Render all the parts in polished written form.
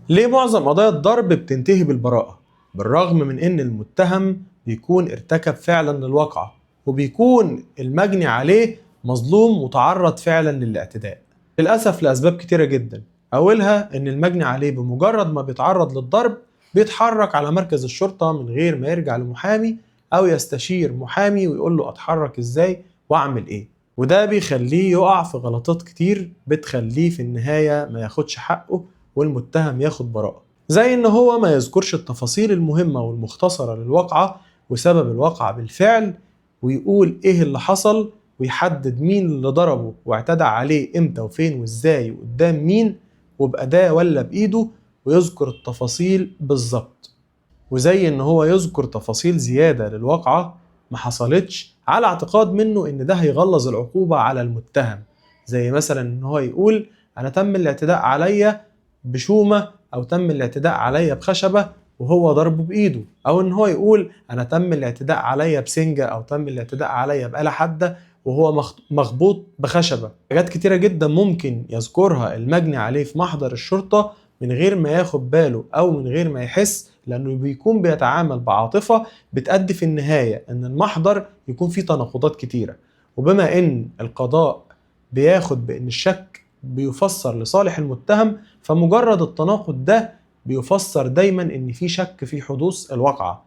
ليه معظم قضايا الضرب بتنتهي بالبراءة بالرغم من إن المتهم بيكون ارتكب فعلا للواقعة وبيكون المجني عليه مظلوم وتعرض فعلا للاعتداء؟ للأسف لأسباب كتيرة جدا. أولها إن المجني عليه بمجرد ما بيتعرض للضرب بيتحرك على مركز الشرطة من غير ما يرجع لمحامي أو يستشير محامي ويقول له أتحرك إزاي وأعمل إيه، وده بيخليه يقع في غلطات كتير بتخليه في النهاية ما ياخدش حقه والمتهم ياخد براءة، زي ان هو ما يذكرش التفاصيل المهمة والمختصرة للواقعة وسبب الواقعة بالفعل، ويقول ايه اللي حصل ويحدد مين اللي ضربه واعتدى عليه امتى وفين وازاي وقدام مين وبأداة ولا بإيده، ويذكر التفاصيل بالظبط. وزي ان هو يذكر تفاصيل زيادة للواقعة ما حصلتش على اعتقاد منه ان ده هيغلظ العقوبة على المتهم، زي مثلا ان هو يقول انا تم الاعتداء عليا بشومة او تم الاعتداء عليا بخشبة وهو ضربه بايده، او ان هو يقول انا تم الاعتداء عليا بسنجة او تم الاعتداء عليا بآلة حادة وهو مخبوط بخشبة. حاجات كتيرة جدا ممكن يذكرها المجني عليه في محضر الشرطة من غير ما ياخد باله او من غير ما يحس، لانه بيكون بيتعامل بعاطفة بتأدي في النهاية ان المحضر يكون فيه تناقضات كتيرة. وبما ان القضاء بياخد بان الشك بيفسر لصالح المتهم، فمجرد التناقض ده بيفسر دايما ان في شك في حدوث الواقعة،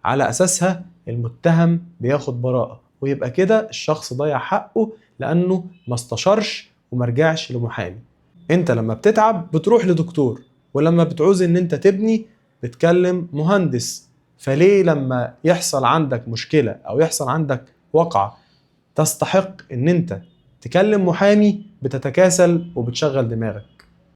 على اساسها المتهم بياخد براءة، ويبقى كده الشخص ضيع حقه لانه ما استشارش ومرجعش لمحامي. انت لما بتتعب بتروح لدكتور، ولما بتعوز ان انت تبني بتكلم مهندس. فليه لما يحصل عندك مشكلة او يحصل عندك واقعة تستحق ان انت تكلم محامي بتتكاسل وبتشغل دماغك؟